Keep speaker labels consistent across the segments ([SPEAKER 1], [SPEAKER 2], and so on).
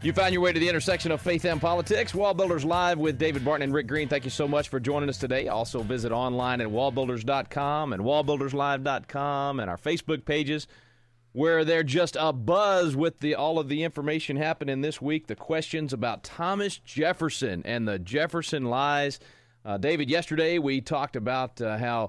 [SPEAKER 1] You found your way to the intersection of faith and politics. Wall Builders Live with David Barton and Rick Green. Thank you so much for joining us today. Also visit online at wallbuilders.com and wallbuilderslive.com and our Facebook pages, where they're just abuzz with all of the information happening this week. The questions about Thomas Jefferson and the Jefferson lies. David, yesterday we talked about how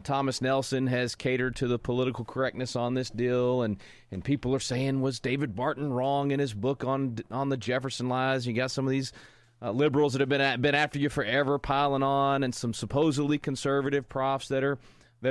[SPEAKER 1] Thomas Nelson has catered to the political correctness on this deal, and people are saying, was David Barton wrong in his book on the Jefferson lies? You got some of these liberals that have been after you forever piling on, and some supposedly conservative profs that are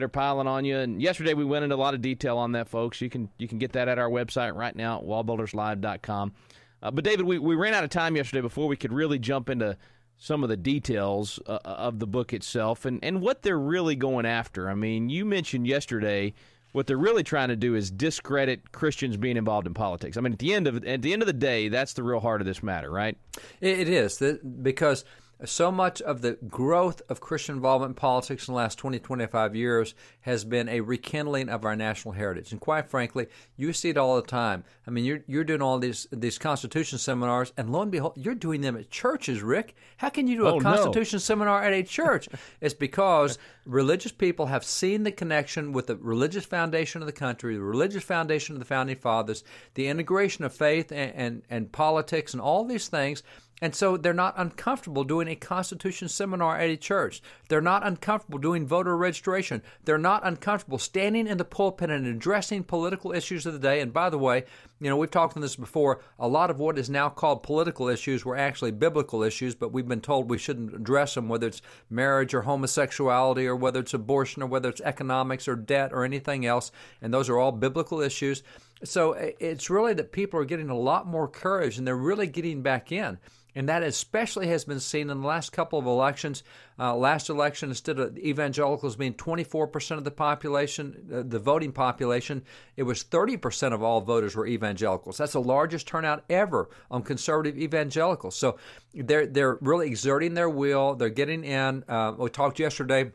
[SPEAKER 1] piling on you. And yesterday we went into a lot of detail on that, folks. You can get that at our website right now at wallbuilderslive.com. But David, we ran out of time yesterday before we could really jump into some of the details of the book itself and what they're really going after. I mean, you mentioned yesterday what they're really trying to do is discredit Christians being involved in politics. I mean, at the end of the day, that's the real heart of this matter, right?
[SPEAKER 2] It is, because so much of the growth of Christian involvement in politics in the last 20, 25 years has been a rekindling of our national heritage. And quite frankly, you see it all the time. I mean, you're doing all these Constitution seminars, and lo and behold, you're doing them at churches, Rick. How can you do a Constitution seminar at a church? It's because religious people have seen the connection with the religious foundation of the country, the religious foundation of the Founding Fathers, the integration of faith and politics and all these things. And so they're not uncomfortable doing a Constitution seminar at a church. They're not uncomfortable doing voter registration. They're not uncomfortable standing in the pulpit and addressing political issues of the day. And by the way, we've talked on this before, a lot of what is now called political issues were actually biblical issues, but we've been told we shouldn't address them, whether it's marriage or homosexuality or whether it's abortion or whether it's economics or debt or anything else. And those are all biblical issues. So it's really that people are getting a lot more courage and they're really getting back in. And that especially has been seen in the last couple of elections. Last election, instead of evangelicals being 24% of the population, the voting population, it was 30% of all voters were evangelicals. That's the largest turnout ever on conservative evangelicals. So they're really exerting their will. They're getting in. We talked yesterday.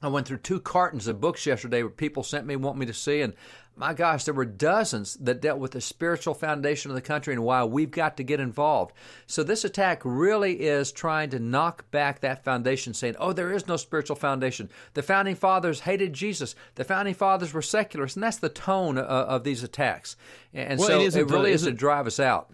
[SPEAKER 2] I went through 2 cartons of books yesterday where people sent me, want me to see, and my gosh, there were dozens that dealt with the spiritual foundation of the country and why we've got to get involved. So this attack really is trying to knock back that foundation, saying, oh, there is no spiritual foundation. The Founding Fathers hated Jesus. The Founding Fathers were secularists, and that's the tone of these attacks. And so it really is to drive us out.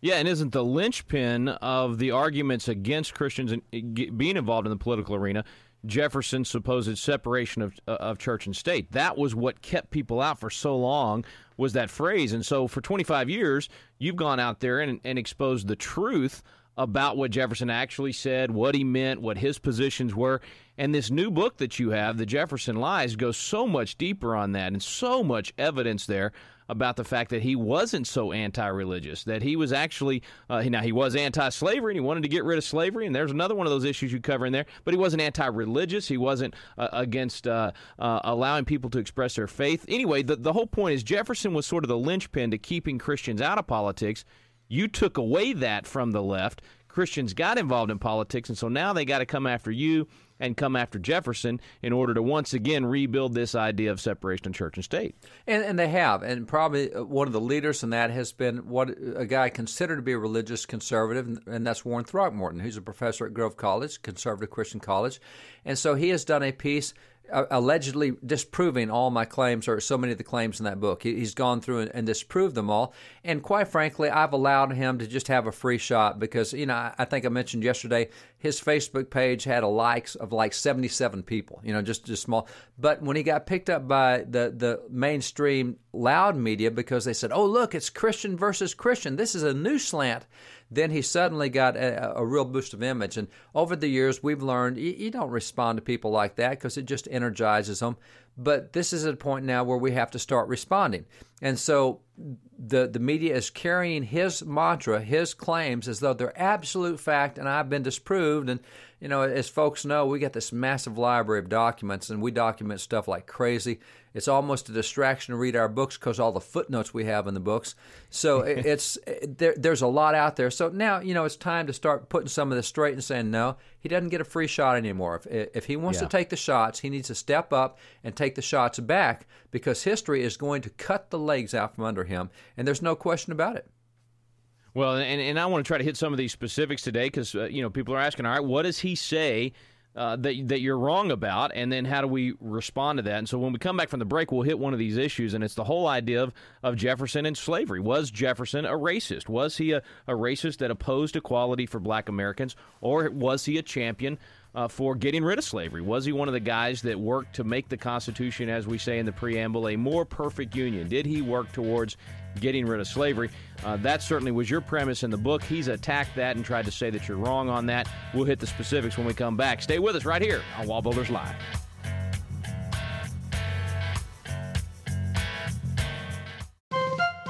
[SPEAKER 1] Yeah, and isn't the linchpin of the arguments against Christians being involved in the political arena Jefferson's supposed separation of church and state? That was what kept people out for so long, was that phrase. And so for 25 years, you've gone out there and exposed the truth about what Jefferson actually said, what he meant, what his positions were. And this new book that you have, The Jefferson Lies, goes so much deeper on that, and so much evidence there about the fact that he wasn't so anti-religious, that he was actually, now he was anti-slavery and he wanted to get rid of slavery, and there's another one of those issues you cover in there, but he wasn't anti-religious, he wasn't against allowing people to express their faith. Anyway, the whole point is Jefferson was sort of the linchpin to keeping Christians out of politics. You took away that from the left. Christians got involved in politics, and so now they got to come after you and come after Jefferson in order to once again rebuild this idea of separation of church and state. And
[SPEAKER 2] they have, and probably one of the leaders in that has been what a guy considered to be a religious conservative, and that's Warren Throckmorton, who's a professor at Grove College, conservative Christian college. And so he has done a piece allegedly disproving all my claims, or so many of the claims in that book. He's gone through and disproved them all. And quite frankly, I've allowed him to just have a free shot because, I think I mentioned yesterday, his Facebook page had a likes of like 77 people, just small. But when he got picked up by the mainstream loud media because they said, oh, look, it's Christian versus Christian, this is a new slant, then he suddenly got a real boost of image. And over the years, we've learned you don't respond to people like that because it just energizes them. But this is a point now where we have to start responding. And so the media is carrying his mantra, his claims, as though they're absolute fact, and I've been disproved. And, as folks know, we got this massive library of documents, and we document stuff like crazy. It's almost a distraction to read our books because all the footnotes we have in the books. So there's a lot out there. So now, it's time to start putting some of this straight and saying, no, he doesn't get a free shot anymore. If he wants to take the shots, he needs to step up and take the shots back because history is going to cut the legs out from under him, and there's no question about it.
[SPEAKER 1] Well, and I want to try to hit some of these specifics today because, people are asking, all right, what does he say that you're wrong about, and then how do we respond to that? And so when we come back from the break, we'll hit one of these issues, and it's the whole idea of Jefferson and slavery. Was Jefferson a racist? Was he a racist that opposed equality for black Americans, or was he a champion for getting rid of slavery? Was he one of the guys that worked to make the Constitution, as we say in the preamble, a more perfect union? Did he work towards getting rid of slavery? That certainly was your premise in the book. He's attacked that and tried to say that you're wrong on that. We'll hit the specifics when we come back. Stay with us right here on Wall Builders Live.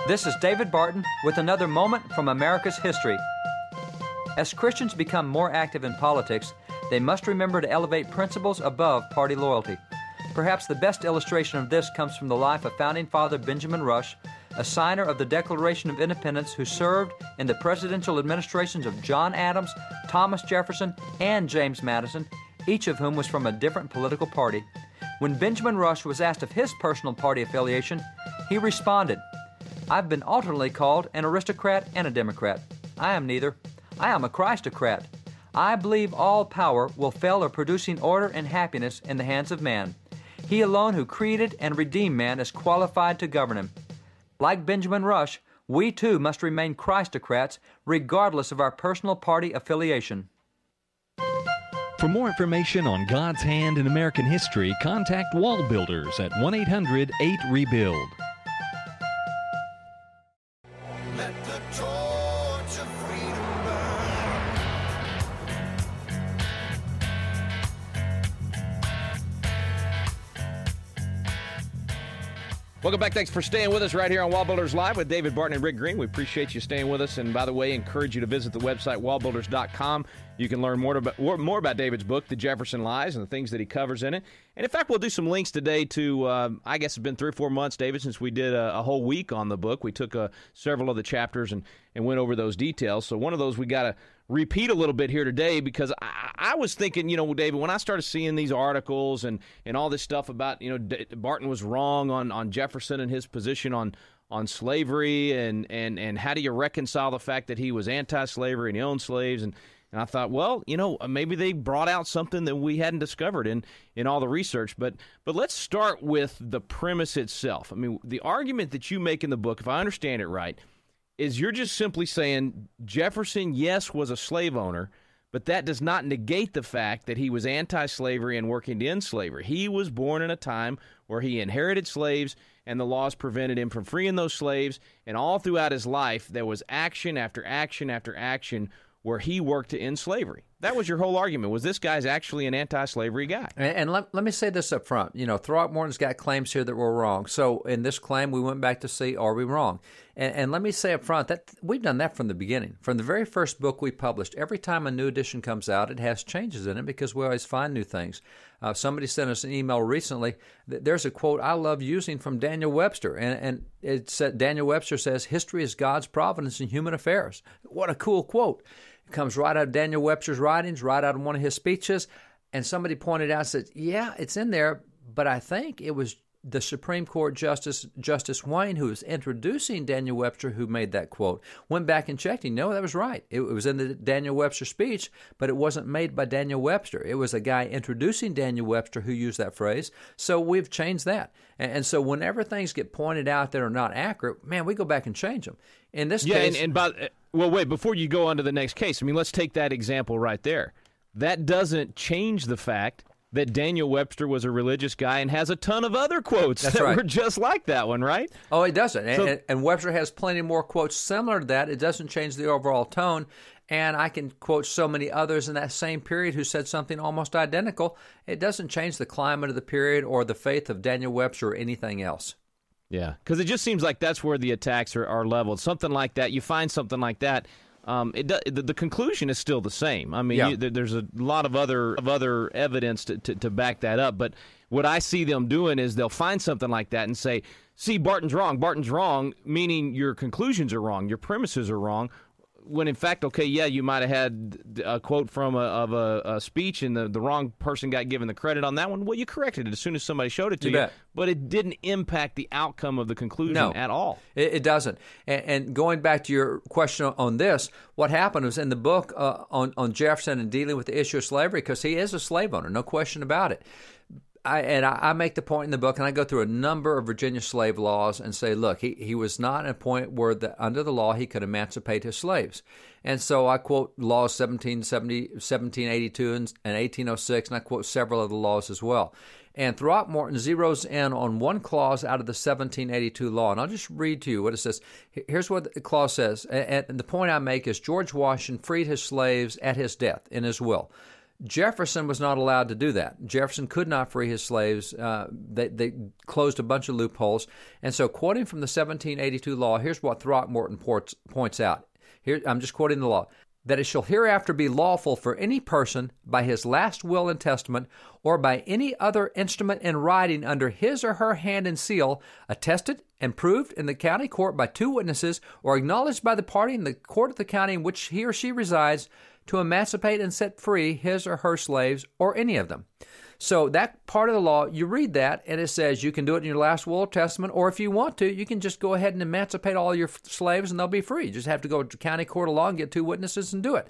[SPEAKER 2] This is David Barton with another moment from America's history. As Christians become more active in politics, they must remember to elevate principles above party loyalty. Perhaps the best illustration of this comes from the life of Founding Father Benjamin Rush, a signer of the Declaration of Independence who served in the presidential administrations of John Adams, Thomas Jefferson, and James Madison, each of whom was from a different political party. When Benjamin Rush was asked of his personal party affiliation, he responded, "I've been alternately called an aristocrat and a Democrat. I am neither. I am a Christocrat. I believe all power will fail of producing order and happiness in the hands of man. He alone who created and redeemed man is qualified to govern him." Like Benjamin Rush, we too must remain Christocrats regardless of our personal party affiliation.
[SPEAKER 3] For more information on God's hand in American history, contact Wall Builders at 1-800-8-REBUILD.
[SPEAKER 4] Let the torch of freedom burn.
[SPEAKER 1] Welcome back. Thanks for staying with us right here on Wall Builders Live with David Barton and Rick Green. We appreciate you staying with us. And by the way, encourage you to visit the website wallbuilders.com. You can learn more about David's book, The Jefferson Lies, and the things that he covers in it. And in fact, we'll do some links today to, I guess it's been 3 or 4 months, David, since we did a whole week on the book. We took several of the chapters and went over those details. So one of those we got to repeat a little bit here today because I was thinking, David, when I started seeing these articles and all this stuff about, Barton was wrong on Jefferson and his position on slavery and how do you reconcile the fact that he was anti-slavery and he owned slaves and I thought, well, maybe they brought out something that we hadn't discovered in all the research. But let's start with the premise itself. I mean, the argument that you make in the book, if I understand it right, is you're just simply saying Jefferson, yes, was a slave owner, but that does not negate the fact that he was anti-slavery and working to end slavery. He was born in a time where he inherited slaves and the laws prevented him from freeing those slaves. And all throughout his life, there was action after action after action where he worked to end slavery. That was your whole argument, was this guy's actually an anti-slavery guy.
[SPEAKER 2] And let me say this up front. Throckmorton's got claims here that were wrong. So in this claim, we went back to see, are we wrong? And let me say up front that we've done that from the beginning. From the very first book we published, every time a new edition comes out, it has changes in it because we always find new things. Somebody sent us an email recently. There's a quote I love using from Daniel Webster. And it said, Daniel Webster says, "History is God's providence in human affairs." What a cool quote. It comes right out of Daniel Webster's writings, right out of one of his speeches. And somebody pointed out, said, yeah, it's in there, but I think it was the Supreme Court Justice Wayne, who was introducing Daniel Webster, who made that quote. Went back and checked. No, that was right. It was in the Daniel Webster speech, but it wasn't made by Daniel Webster. It was a guy introducing Daniel Webster who used that phrase. So we've changed that. And so whenever things get pointed out that are not accurate, man, we go back and change them. In this case...
[SPEAKER 1] Well, wait, before you go on to the next case, let's take that example right there. That doesn't change the fact that Daniel Webster was a religious guy and has a ton of other quotes that were just like that one, right?
[SPEAKER 2] Oh, it doesn't. And Webster has plenty more quotes similar to that. It doesn't change the overall tone. And I can quote so many others in that same period who said something almost identical. It doesn't change the climate of the period or the faith of Daniel Webster or anything else.
[SPEAKER 1] Yeah, because it just seems like that's where the attacks are leveled. Something like that, you find something like that, the conclusion is still the same. There's a lot of other evidence to back that up. But what I see them doing is they'll find something like that and say, see, Barton's wrong, meaning your conclusions are wrong, your premises are wrong. when in fact, okay, yeah, you might have had a quote from a speech and the wrong person got given the credit on that one. Well, you corrected it as soon as somebody showed it to you. But it didn't impact the outcome of the conclusion at all.
[SPEAKER 2] It doesn't. And going back to your question on this, what happened was in the book on Jefferson and dealing with the issue of slavery, because he is a slave owner, no question about it. I make the point in the book, and I go through a number of Virginia slave laws and say, look, he was not at a point where under the law he could emancipate his slaves. And so I quote laws 1770, 1782, and 1806, and I quote several of the laws as well. And Throckmorton zeroes in on one clause out of the 1782 law, and I'll just read to you what it says. Here's what the clause says, and the point I make is George Washington freed his slaves at his death in his will. Jefferson was not allowed to do that. Jefferson could not free his slaves. They closed a bunch of loopholes. And so quoting from the 1782 law, here's what Throckmorton points out. Here, I'm just quoting the law. That it shall hereafter be lawful for any person by his last will and testament or by any other instrument in writing under his or her hand and seal, attested and proved in the county court by 2 witnesses or acknowledged by the party in the court of the county in which he or she resides, to emancipate and set free his or her slaves or any of them. So that part of the law, you read that, and it says you can do it in your last will or testament, or if you want to, you can just go ahead and emancipate all your slaves and they'll be free. You just have to go to county court of law and get 2 witnesses and do it.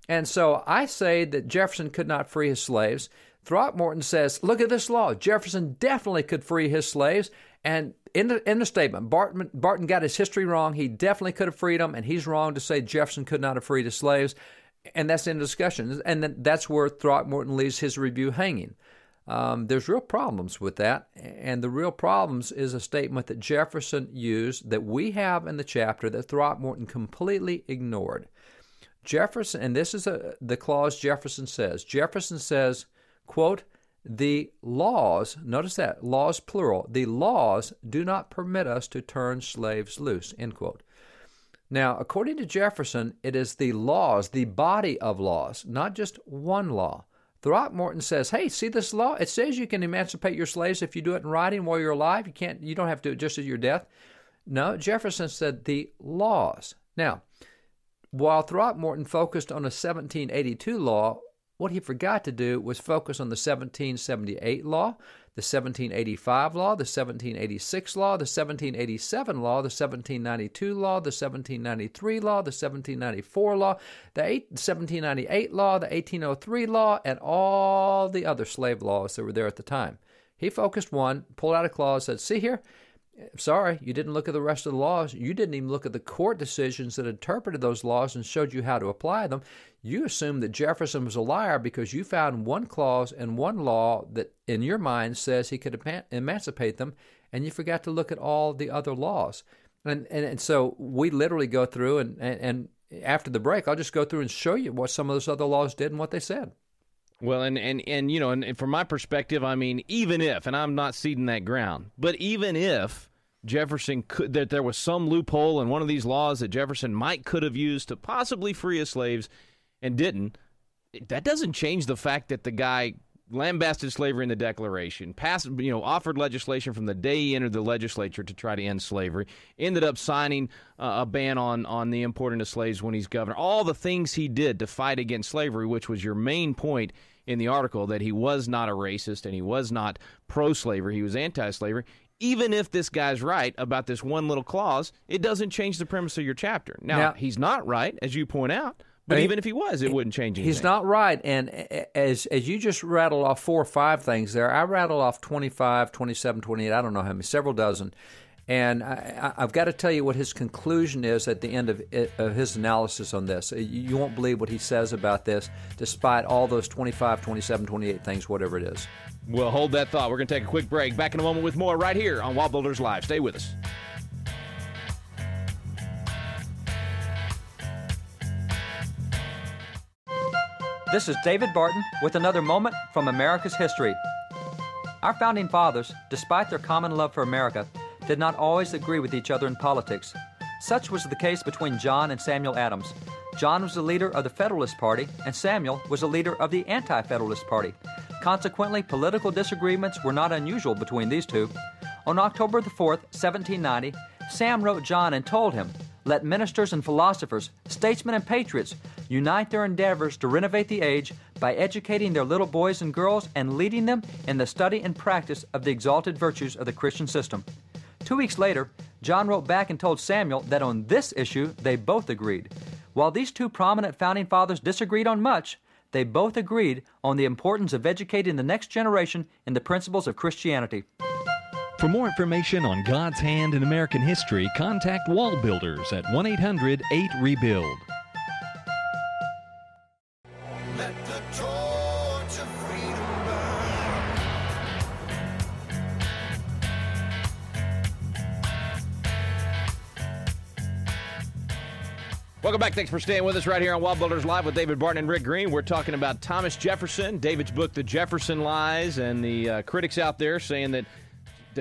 [SPEAKER 2] And so I say that Jefferson could not free his slaves. Throckmorton says, look at this law. Jefferson definitely could free his slaves. And in the statement, Barton got his history wrong. He definitely could have freed them, and he's wrong to say Jefferson could not have freed his slaves. And that's the end of discussion. And then that's where Throckmorton leaves his review hanging. There's real problems with that. And the real problems is a statement that Jefferson used that we have in the chapter that Throckmorton completely ignored. Jefferson, and this is the clause Jefferson says. Jefferson says, quote, the laws, notice that, laws plural, the laws do not permit us to turn slaves loose, end quote. Now, according to Jefferson, it is the laws, the body of laws, not just one law. Throckmorton says, hey, see this law? It says you can emancipate your slaves if you do it in writing while you're alive. You don't have to do it just at your death. No, Jefferson said the laws. Now, while Throckmorton focused on the 1782 law, what he forgot to do was focus on the 1778 law, the 1785 law, the 1786 law, the 1787 law, the 1792 law, the 1793 law, the 1794 law, the 1798 law, the 1803 law, and all the other slave laws that were there at the time. He focused one, pulled out a clause, said, see here, sorry, you didn't look at the rest of the laws. You didn't even look at the court decisions that interpreted those laws and showed you how to apply them. You assumed that Jefferson was a liar because you found one clause in one law that, in your mind, says he could emancipate them, and you forgot to look at all the other laws. And so we literally go through, and after the break, I'll just go through and show you what some of those other laws did and what they said.
[SPEAKER 1] Well, and you know, and from my perspective, I mean, even if, and I'm not ceding that ground, but even if Jefferson could, that there was some loophole in one of these laws that Jefferson could have used to possibly free his slaves and didn't, that doesn't change the fact that the guy lambasted slavery in the Declaration, passed, offered legislation from the day he entered the legislature to try to end slavery, ended up signing a ban on the importing of slaves when he's governor. All the things he did to fight against slavery, which was your main point in the article, that he was not a racist and he was not pro-slavery, he was anti-slavery. Even if this guy's right about this one little clause, it doesn't change the premise of your chapter. Now he's not right, as you point out. But even if he was, it wouldn't change anything.
[SPEAKER 2] He's not right. And as you just rattled off 4 or 5 things there, I rattled off 25, 27, 28, I don't know how many, several dozen. And I've got to tell you what his conclusion is at the end of his analysis on this. You won't believe what he says about this, despite all those 25, 27, 28 things, whatever it is.
[SPEAKER 1] Well, hold that thought. We're going to take a quick break. Back in a moment with more right here on Wall Builders Live. Stay with us.
[SPEAKER 5] This is David Barton with another moment from America's history. Our founding fathers, despite their common love for America, did not always agree with each other in politics. Such was the case between John and Samuel Adams. John was the leader of the Federalist Party, and Samuel was the leader of the Anti-Federalist Party. Consequently, political disagreements were not unusual between these two. On October the 4th, 1790, Sam wrote John and told him, let ministers and philosophers, statesmen and patriots unite their endeavors to renovate the age by educating their little boys and girls and leading them in the study and practice of the exalted virtues of the Christian system. 2 weeks later, John wrote back and told Samuel that on this issue they both agreed. While these two prominent founding fathers disagreed on much, they both agreed on the importance of educating the next generation in the principles of Christianity.
[SPEAKER 3] For more information on God's hand in American history, contact Wall Builders at 1-800-8REBUILD.
[SPEAKER 4] Let the torch of freedom burn.
[SPEAKER 1] Welcome back. Thanks for staying with us right here on Wall Builders Live with David Barton and Rick Green. We're talking about Thomas Jefferson, David's book, The Jefferson Lies, and the critics out there saying that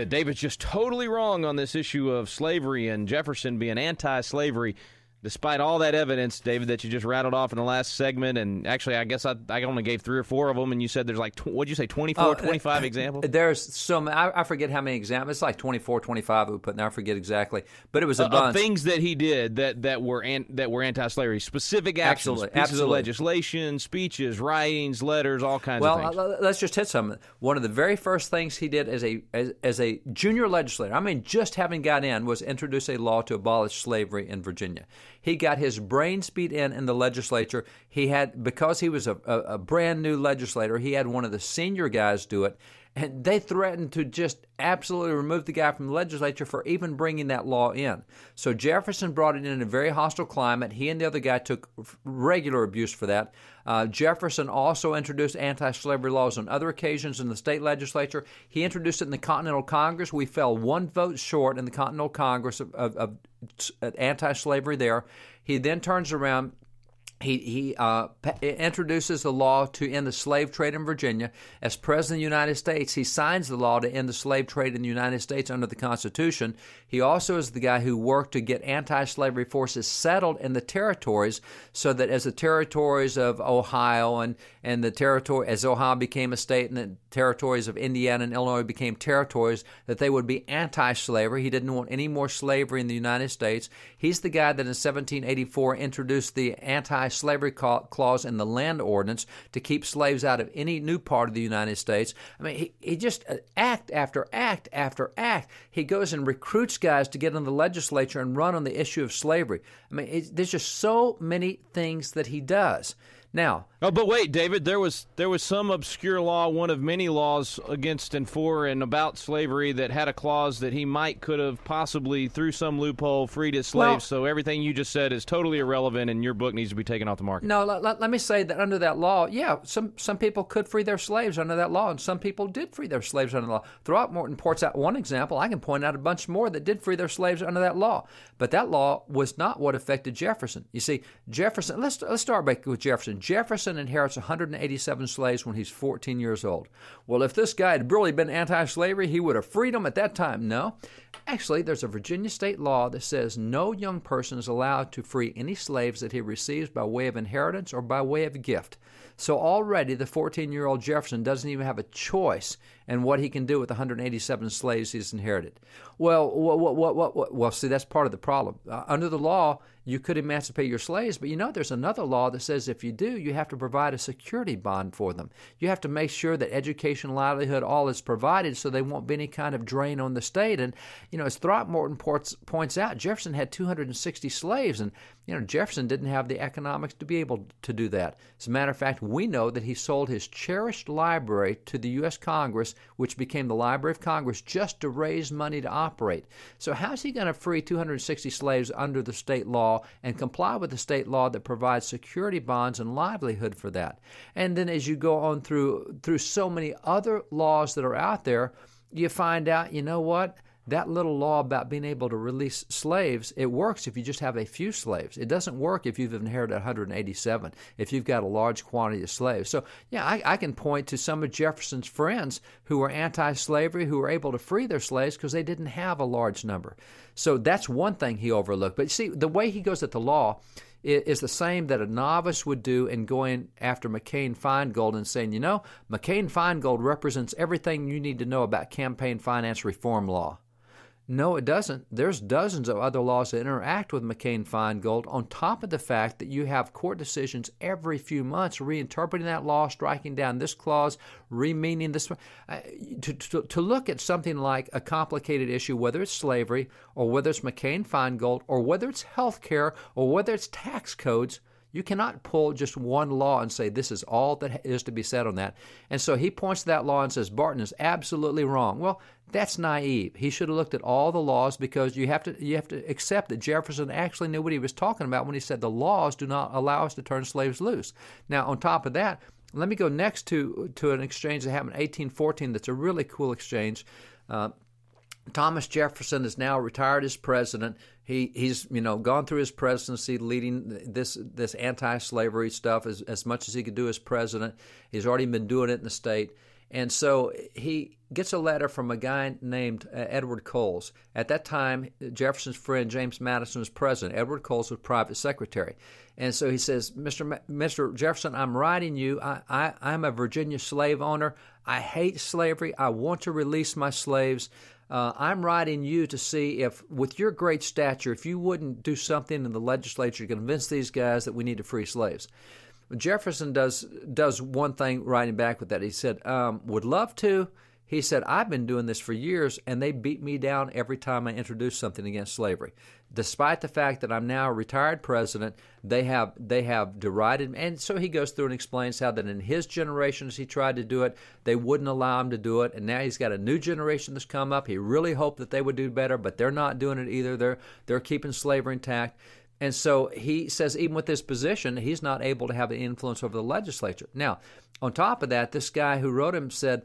[SPEAKER 1] David's just totally wrong on this issue of slavery and Jefferson being anti-slavery, despite all that evidence, David, that you just rattled off in the last segment. And actually, I guess I only gave 3 or 4 of them, and you said there's like, what'd you say, 24, 25 examples?
[SPEAKER 2] There's some, I forget how many examples. It's like 24, 25 that we put in there. I forget exactly. But it was a bunch.
[SPEAKER 1] Things that he did that were anti-slavery, specific actions, pieces of legislation, speeches, writings, letters, all kinds of things.
[SPEAKER 2] Well, let's just hit some. One of the very first things he did as a junior legislator, I mean, just having got in, was introduce a law to abolish slavery in Virginia. He got his brains beat in the legislature. He had, because he was a brand new legislator, he had one of the senior guys do it, and they threatened to just absolutely remove the guy from the legislature for even bringing that law in. So Jefferson brought it in a very hostile climate. He and the other guy took regular abuse for that. Jefferson also introduced anti-slavery laws on other occasions in the state legislature. He introduced it in the Continental Congress. We fell 1 vote short in the Continental Congress of anti-slavery there. He then turns around. He introduces a law to end the slave trade in Virginia. As President of the United States, he signs the law to end the slave trade in the United States under the Constitution. He also is the guy who worked to get anti-slavery forces settled in the territories, so that as the territories of Ohio and the territory, as Ohio became a state and the territories of Indiana and Illinois became territories, that they would be anti-slavery. He didn't want any more slavery in the United States. He's the guy that in 1784 introduced the anti-slavery clause in the land ordinance to keep slaves out of any new part of the United States. I mean, he just act after act after act. He goes and recruits guys to get in the legislature and run on the issue of slavery. I mean, there's just so many things that he does. Now,
[SPEAKER 1] but wait, David, there was some obscure law, one of many laws against and for and about slavery, that had a clause that he could have possibly, through some loophole, freed his slaves. Well, so everything you just said is totally irrelevant, and your book needs to be taken off the market.
[SPEAKER 2] No, let me say that under that law, yeah, some people could free their slaves under that law, and some people did free their slaves under the law. Throckmorton points out one example. I can point out a bunch more that did free their slaves under that law. But that law was not what affected Jefferson. You see, Jefferson, let's start back with Jefferson. Jefferson inherits 187 slaves when he's 14 years old. Well, if this guy had really been anti-slavery, he would have freed them at that time. No. Actually, there's a Virginia state law that says no young person is allowed to free any slaves that he receives by way of inheritance or by way of gift. So already the 14-year-old Jefferson doesn't even have a choice in what he can do with 187 slaves he's inherited. Well, see, that's part of the problem. Under the law, you could emancipate your slaves, but there's another law that says if you do, you have to provide a security bond for them. You have to make sure that education, livelihood, all is provided so there won't be any kind of drain on the state. And, as Throckmorton points out, Jefferson had 260 slaves, and, Jefferson didn't have the economics to be able to do that. As a matter of fact, we know that he sold his cherished library to the U.S. Congress, which became the Library of Congress, just to raise money to operate. So how's he going to free 260 slaves under the state law and comply with the state law that provides security bonds and livelihood for that? And then as you go on through so many other laws that are out there, you find out, that little law about being able to release slaves, it works if you just have a few slaves. It doesn't work if you've inherited 187, if you've got a large quantity of slaves. So, I can point to some of Jefferson's friends who were anti-slavery, who were able to free their slaves because they didn't have a large number. So that's one thing he overlooked. But see, the way he goes at the law is the same that a novice would do in going after McCain-Feingold and saying, McCain-Feingold represents everything you need to know about campaign finance reform law. No, it doesn't. There's dozens of other laws that interact with McCain-Feingold on top of the fact that you have court decisions every few months reinterpreting that law, striking down this clause, remeaning this. To look at something like a complicated issue, whether it's slavery or whether it's McCain-Feingold or whether it's health care or whether it's tax codes, you cannot pull just one law and say this is all that is to be said on that. And so he points to that law and says Barton is absolutely wrong. Well, that's naive. He should have looked at all the laws, because you have to accept that Jefferson actually knew what he was talking about when he said the laws do not allow us to turn slaves loose. Now, on top of that, let me go next to an exchange that happened in 1814 that's a really cool exchange. Thomas Jefferson is now retired as president. He's gone through his presidency leading this anti-slavery stuff as much as he could do as president. He's already been doing it in the state. And so he gets a letter from a guy named Edward Coles. At that time, Jefferson's friend James Madison was president. Edward Coles was private secretary. And so he says, Mr. Jefferson, I'm writing you. I'm a Virginia slave owner. I hate slavery. I want to release my slaves. I'm writing you to see if, with your great stature, if you wouldn't do something in the legislature to convince these guys that we need to free slaves. Jefferson does one thing writing back with that. He said, would love to. He said, I've been doing this for years, and they beat me down every time I introduce something against slavery. Despite the fact that I'm now a retired president, they have derided me. And so he goes through and explains how that in his generation, as he tried to do it, they wouldn't allow him to do it. And now he's got a new generation that's come up. He really hoped that they would do better, but they're not doing it either. They're keeping slavery intact. And so he says even with his position, he's not able to have the influence over the legislature. Now, on top of that, this guy who wrote him said,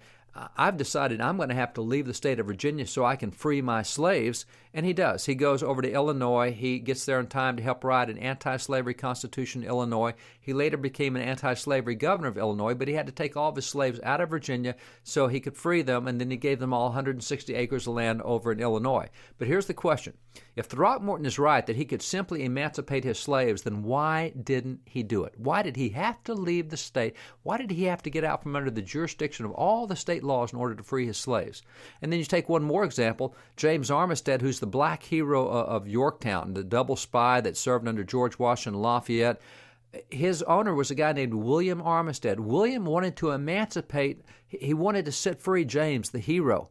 [SPEAKER 2] I've decided I'm going to have to leave the state of Virginia so I can free my slaves. And he does. He goes over to Illinois. He gets there in time to help write an anti-slavery constitution in Illinois. He later became an anti-slavery governor of Illinois, but he had to take all of his slaves out of Virginia so he could free them, and then he gave them all 160 acres of land over in Illinois. But here's the question. If Throckmorton is right that he could simply emancipate his slaves, then why didn't he do it? Why did he have to leave the state? Why did he have to get out from under the jurisdiction of all the state laws in order to free his slaves? And then you take one more example, James Armistead, who's the black hero of Yorktown, the double spy that served under George Washington Lafayette. His owner was a guy named William Armistead. William wanted to emancipate, he wanted to set free James, the hero,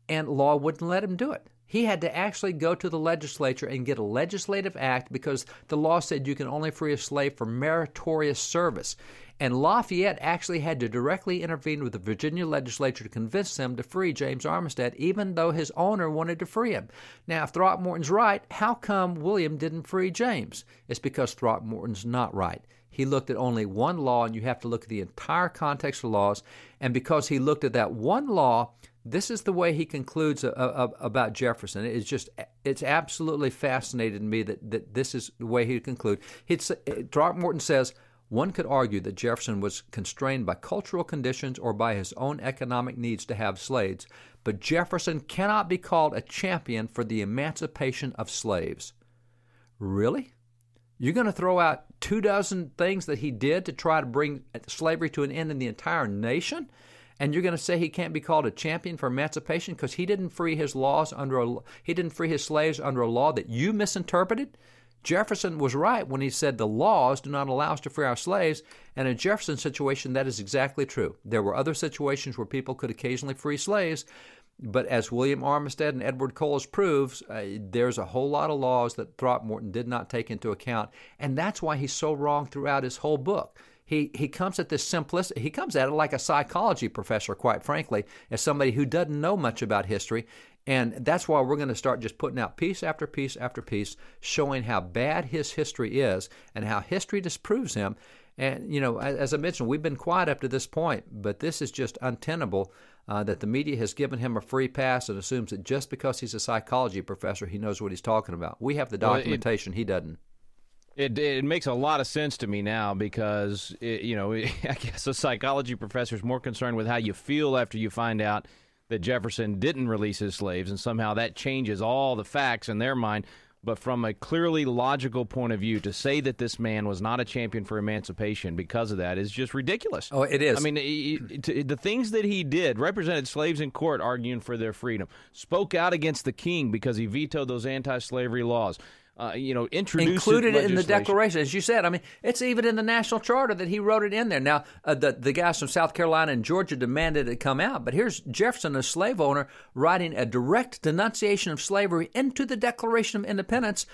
[SPEAKER 2] and law wouldn't let him do it. He had to actually go to the legislature and get a legislative act because the law said you can only free a slave for meritorious service. And Lafayette actually had to directly intervene with the Virginia legislature to convince them to free James Armistead, even though his owner wanted to free him. Now, if Throckmorton's right, how come William didn't free James? It's because Throckmorton's not right. He looked at only one law, and you have to look at the entire context of laws. And because he looked at that one law, this is the way he concludes about Jefferson. It's absolutely fascinated me that this is the way he concludes. Throckmorton says, one could argue that Jefferson was constrained by cultural conditions or by his own economic needs to have slaves, but Jefferson cannot be called a champion for the emancipation of slaves. Really? You're going to throw out 24 things that he did to try to bring slavery to an end in the entire nation? And you're going to say he can't be called a champion for emancipation because he didn't free his slaves under a law that you misinterpreted? Jefferson was right when he said the laws do not allow us to free our slaves, and in Jefferson's situation, that is exactly true. There were other situations where people could occasionally free slaves, but as William Armistead and Edward Coles proves, there's a whole lot of laws that Throckmorton did not take into account, and that's why he's so wrong throughout his whole book. He comes at this simplicity. He comes at it like a psychology professor, quite frankly, as somebody who doesn't know much about history. And that's why we're going to start just putting out piece after piece after piece, showing how bad his history is and how history disproves him. And, as I mentioned, we've been quiet up to this point, but this is just untenable that the media has given him a free pass and assumes that just because he's a psychology professor, he knows what he's talking about. We have the documentation. He doesn't.
[SPEAKER 1] It makes a lot of sense to me now because, I guess a psychology professor is more concerned with how you feel after you find out that Jefferson didn't release his slaves, and somehow that changes all the facts in their mind. But from a clearly logical point of view, to say that this man was not a champion for emancipation because of that is just ridiculous.
[SPEAKER 2] Oh, it is.
[SPEAKER 1] I mean, the things that he did, represented slaves in court arguing for their freedom, spoke out against the king because he vetoed those anti-slavery laws. Introduced
[SPEAKER 2] included it in the
[SPEAKER 1] legislation.
[SPEAKER 2] Declaration, as you said. I mean, it's even in the National Charter that he wrote it in there. Now, the guys from South Carolina and Georgia demanded it come out, but here's Jefferson, a slave owner, writing a direct denunciation of slavery into the Declaration of Independence,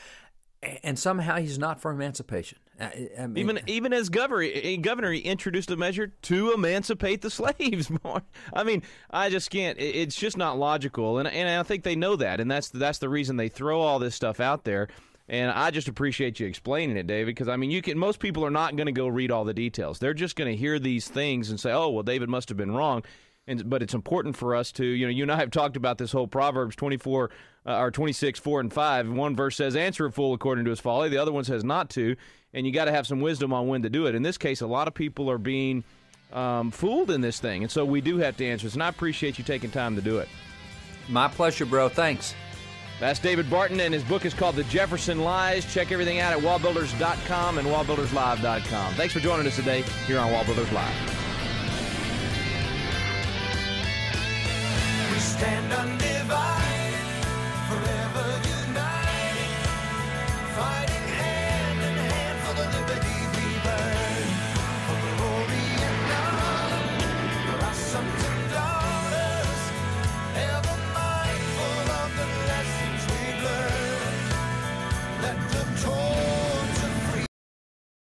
[SPEAKER 2] and somehow he's not for emancipation. I mean,
[SPEAKER 1] Even as governor, he introduced a measure to emancipate the slaves more. I mean, I just can't. It's just not logical, and I think they know that, and that's the reason they throw all this stuff out there. And I just appreciate you explaining it, David, because, I mean, most people are not going to go read all the details. They're just going to hear these things and say, oh, well, David must have been wrong. But it's important for us to, you and I have talked about this whole Proverbs 24, or 26, 4 and 5. One verse says, answer a fool according to his folly. The other one says not to. And you got to have some wisdom on when to do it. In this case, a lot of people are being fooled in this thing. And so we do have to answer this. And I appreciate you taking time to do it.
[SPEAKER 2] my pleasure, bro. Thanks.
[SPEAKER 1] That's David Barton, and his book is called The Jefferson Lies. Check everything out at wallbuilders.com and wallbuilderslive.com. Thanks for joining us today here on Wall Builders Live.
[SPEAKER 4] We stand undivided, forever united, fighting.